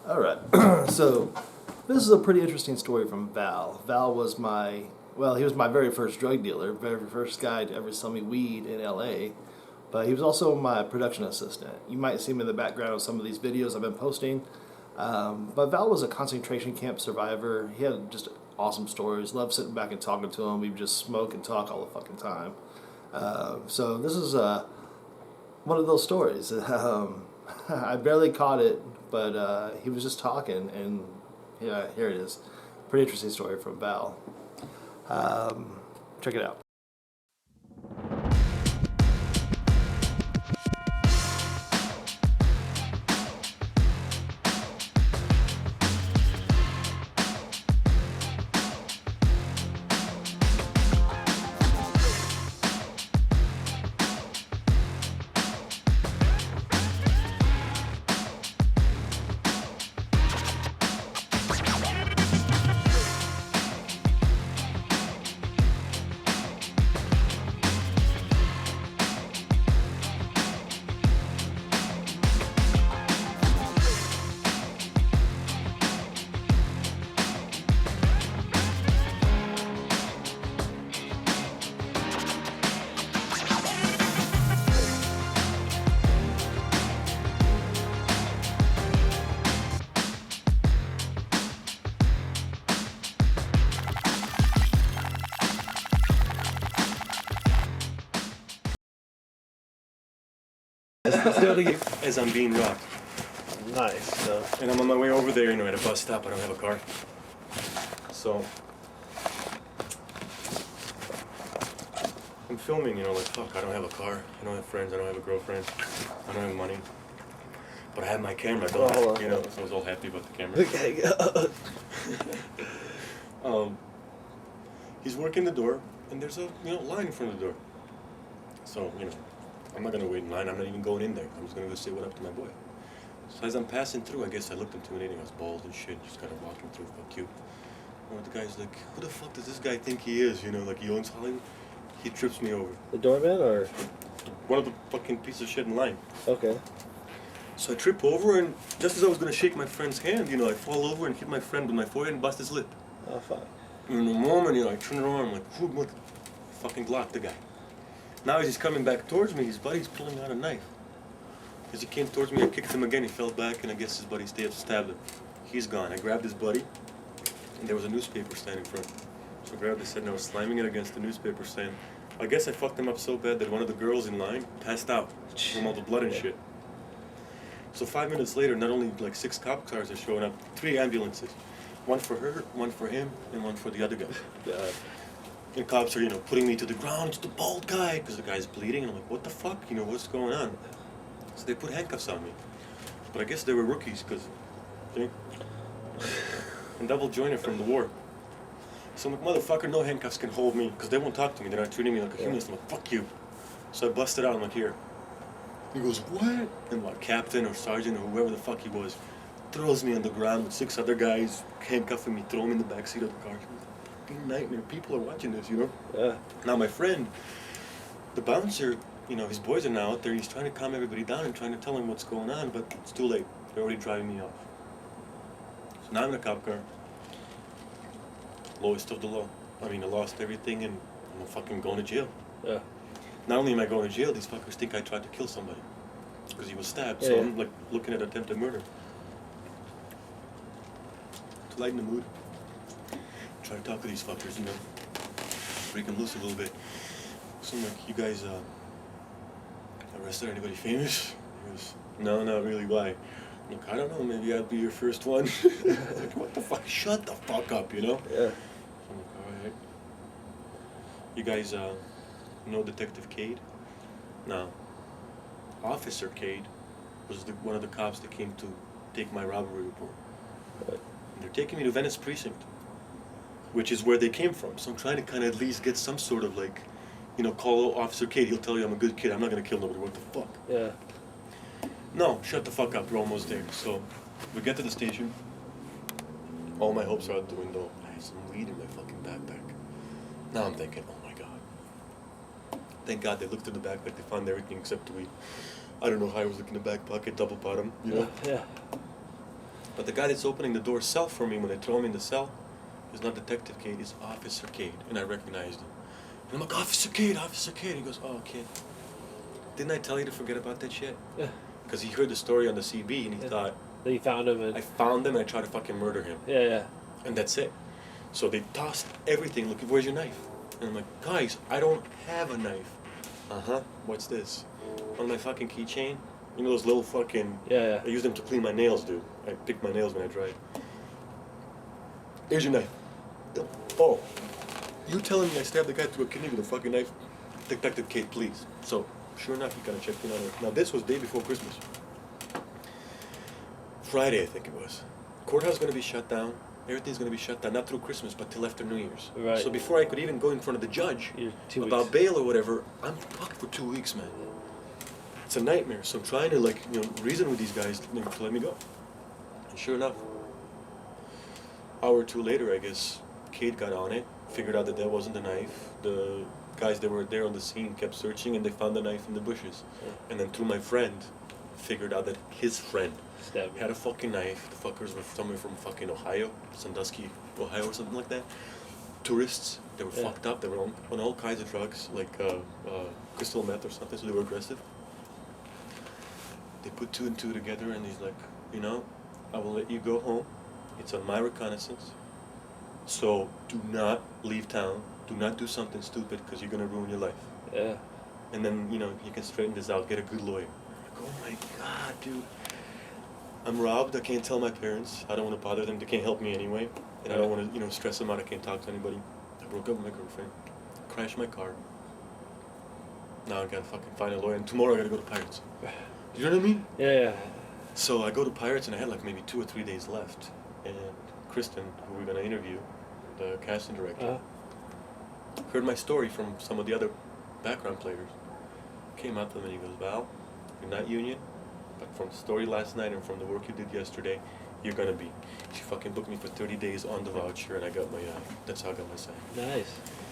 All right. So this is a pretty interesting story from Val. Val was he was my very first drug dealer, very first guy to ever sell me weed in LA. But he was also my production assistant. You might see him in the background of some of these videos I've been posting. But Val was a concentration camp survivor. He had just awesome stories. Loved sitting back and talking to him. We would just smoke and talk all the fucking time. So this is one of those stories. I barely caught it, but he was just talking, and yeah, here it is. Pretty interesting story from Val. Check it out. As I'm being robbed. Nice. And I'm on my way over there, at a bus stop. I don't have a car. So I'm filming, fuck, I don't have a car. I don't have friends. I don't have a girlfriend. I don't have money. But I have my camera, so I was all happy about the camera. Okay. He's working the door, and there's a, line in front of the door. So, I'm not gonna wait in line. I'm not even going in there. I'm just gonna go say what up to my boy. So as I'm passing through, I guess I looked intimidating. I was bald and shit, just kind of walking through. Fuck you. And the guy's like, "Who the fuck does this guy think he is? Like he owns Hollywood." He trips me over. The doorman, or one of the fucking piece of shit in line. Okay. So I trip over, and just as I was gonna shake my friend's hand, I fall over and hit my friend with my forehead and bust his lip. Oh fuck. And in the moment, I turn around, I'm like, "Who fucking blocked the guy?" Now as he's coming back towards me, his buddy's pulling out a knife. As he came towards me, I kicked him again. He fell back, and I guess his buddy stabbed him. He's gone. I grabbed his buddy, and there was a newspaper stand in front. So I grabbed his head, and I was slamming it against the newspaper stand. I guess I fucked him up so bad that one of the girls in line passed out from all the blood and shit. So 5 minutes later, not only 6 cop cars are showing up, 3 ambulances. One for her, one for him, and one for the other guy. And cops are, putting me to the ground. It's the bald guy, because the guy's bleeding. And I'm like, what the fuck? What's going on? So they put handcuffs on me. But I guess they were rookies, because and double joiner from the war. So I'm like, motherfucker, no handcuffs can hold me, because they won't talk to me. They're not treating me like a human. So I'm like, fuck you. So I busted out. I'm like, here. He goes, what? And my captain or sergeant or whoever the fuck he was throws me on the ground with 6 other guys handcuffing me, throw me in the backseat of the car. Nightmare. People are watching this, Yeah. Now my friend, the bouncer, his boys are now out there. He's trying to calm everybody down and trying to tell them what's going on, but it's too late. They're already driving me off. So now I'm in a cop car. Lowest of the low. I lost everything, and I'm fucking going to jail. Yeah. Not only am I going to jail, these fuckers think I tried to kill somebody because he was stabbed. Yeah, so yeah. I'm looking at attempted murder. To lighten the mood. Try to talk to these fuckers, break them loose a little bit. So I'm like, you guys arrested anybody famous? He goes, no, not really, why? I'm like, I don't know, maybe I'd be your first one. Like, what the fuck? Shut the fuck up, Yeah. I'm like, alright. You guys know Detective Cade? No. Officer Cade was one of the cops that came to take my robbery report. Right. And they're taking me to Venice Precinct, which is where they came from. So I'm trying to kind of at least get some sort of call Officer Cade. He'll tell you I'm a good kid. I'm not going to kill nobody. What the fuck? Yeah. No, shut the fuck up. We're almost there. So we get to the station. All my hopes are out the window. I have some weed in my fucking backpack. Now I'm thinking, oh my God. Thank God they looked in the backpack. They found everything except the weed. I don't know how I was looking in the back pocket, double bottom, Yeah. But the guy that's opening the door cell for me when they throw me in the cell is not Detective Cade, it's Officer Cade. And I recognized him. And I'm like, Officer Cade, Officer Cade. He goes, oh, kid, didn't I tell you to forget about that shit? Yeah. Because he heard the story on the CB and he thought, Then you found him and I found him and I tried to fucking murder him. yeah. And that's it. So they tossed everything, looking, where's your knife? And I'm like, guys, I don't have a knife. Uh-huh, what's this? On my fucking keychain? You know those little fucking... Yeah. I use them to clean my nails, dude. I pick my nails when I drive. Here's your knife. Oh, you telling me I stabbed the guy through a kidney with a fucking knife? Detective Cade, please. So, sure enough, he kind of checked in on her. Now, this was day before Christmas. Friday, I think it was. Courthouse is going to be shut down. Everything's going to be shut down, not through Christmas, but till after New Year's. Right. So before I could even go in front of the judge You're 2 about weeks. bail or whatever, I'm fucked for 2 weeks, man. It's a nightmare. So I'm trying to, like, reason with these guys to let me go. And sure enough, hour or two later, I guess, Cade got on it, figured out that wasn't the knife. The guys that were there on the scene kept searching, and they found the knife in the bushes. Yeah. And then through my friend, figured out that his friend Stab me. had a fucking knife. The fuckers were somewhere from fucking Ohio, Sandusky, Ohio or something like that. Tourists, they were fucked up. They were on all kinds of drugs, like crystal meth or something, so they were aggressive. They put 2 and 2 together, and he's like, I will let you go home. It's on my reconnaissance. So do not leave town. Do not do something stupid because you're going to ruin your life. Yeah. And then, you can straighten this out, get a good lawyer. I'm like, oh my God, dude. I'm robbed. I can't tell my parents. I don't want to bother them. They can't help me anyway. And I don't want to, stress them out. I can't talk to anybody. I broke up with my girlfriend. Crashed my car. Now I got to fucking find a lawyer. And tomorrow I got to go to Pirates. You know what I mean? Yeah. So I go to Pirates and I had like maybe 2 or 3 days left. And Kristen, who we're going to interview, the casting director, heard my story from some of the other background players. Came up to him and he goes, Val, you're not union, but from the story last night and from the work you did yesterday, you're going to be. She fucking booked me for 30 days on the voucher and I got my, that's how I got my sign. Nice.